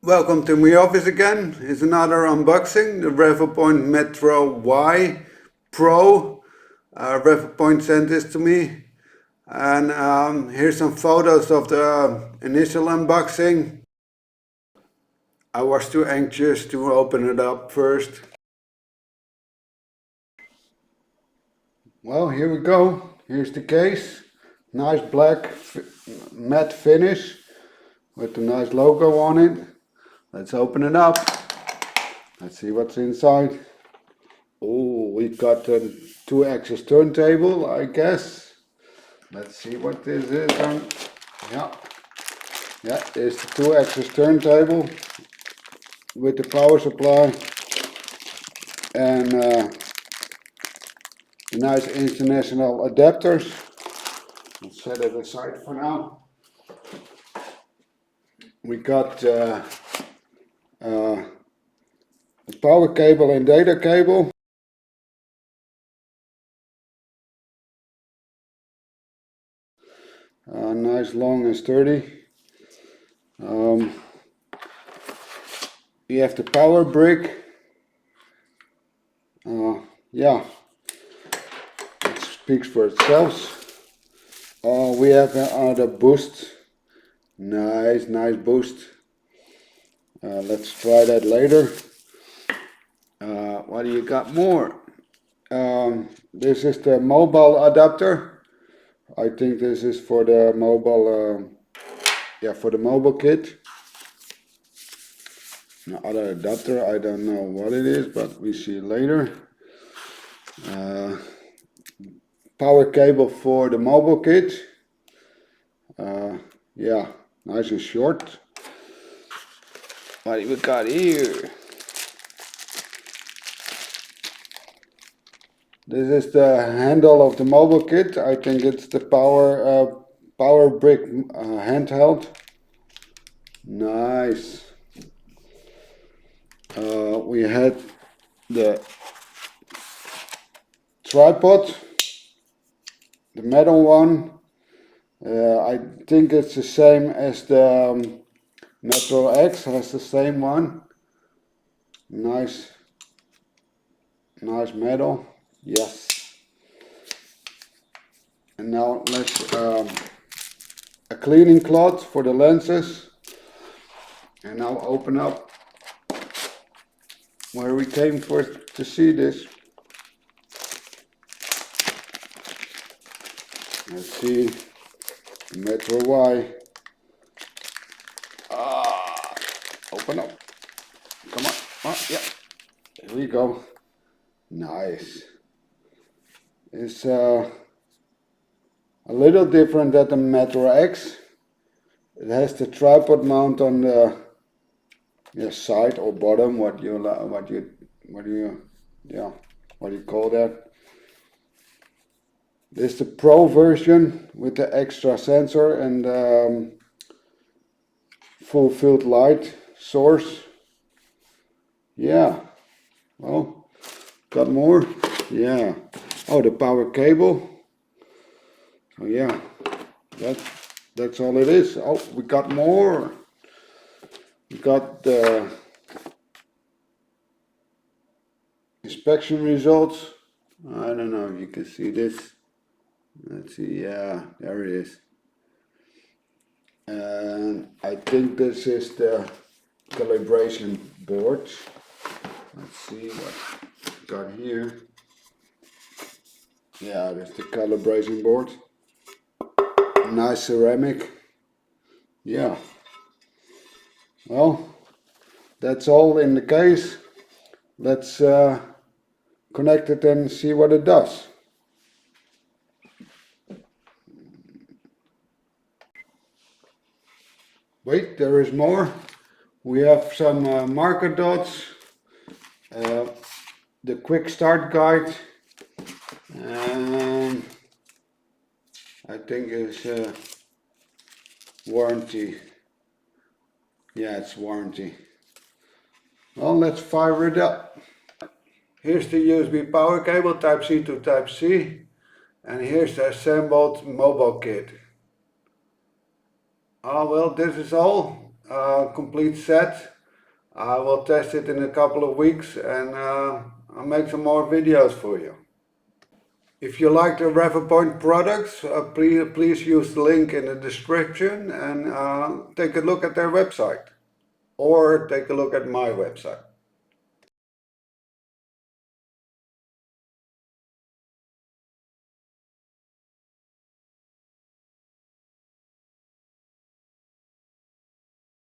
Welcome to my office again. It's another unboxing, the Revopoint MetroY Pro. Revopoint sent this to me. And here's some photos of the initial unboxing. I was too anxious to open it up first. Well, here we go. Here's the case. Nice black matte finish with a nice logo on it. Let's open it up. Let's see what's inside. Oh, we got a 2-axis turntable, I guess. Let's see what this is. Yeah, it's the 2-axis turntable with the power supply and nice international adapters. Let's set it aside for now. We got the power cable and data cable. Nice, long and sturdy. We have the power brick. Yeah, it speaks for itself. We have the boost. Nice boost. Let's try that later. What do you got more? This is the mobile adapter. I think this is for the mobile, for the mobile kit. The other adapter, I don't know what it is, but we see later. Power cable for the mobile kit. Yeah, nice and short. What do we got here? This is the handle of the mobile kit. I think it's the power brick handheld. Nice. We had the tripod, the metal one. I think it's the same as the MetroX, has the same one. Nice metal. Yes. And now let's a cleaning cloth for the lenses. And now open up where we came for to see this. Let's see, MetroY. Open up. Come on. Oh, yeah. Here we go. Nice. It's a little different than the MetroX. It has the tripod mount on the side or bottom. What do you call that? This is the Pro version with the extra sensor and full field light source. Yeah. Well, got more. Yeah. Oh, the power cable. So yeah, that's all it is. Oh, we got more. We got the inspection results. I don't know if you can see this. Let's see. Yeah, there it is. And I think this is the calibration board. Let's see what we got here. Yeah, that's the calibration board. Nice ceramic. Yeah. Well, that's all in the case. Let's connect it and see what it does. Wait, there is more. We have some marker dots, the quick start guide, and I think it's warranty. Yeah, it's warranty. Well, let's fire it up. Here's the USB power cable, type C to type C, and here's the assembled mobile kit. Well, this is all complete set. I will test it in a couple of weeks and I'll make some more videos for you. If you like the Revopoint products, please use the link in the description and take a look at their website or take a look at my website.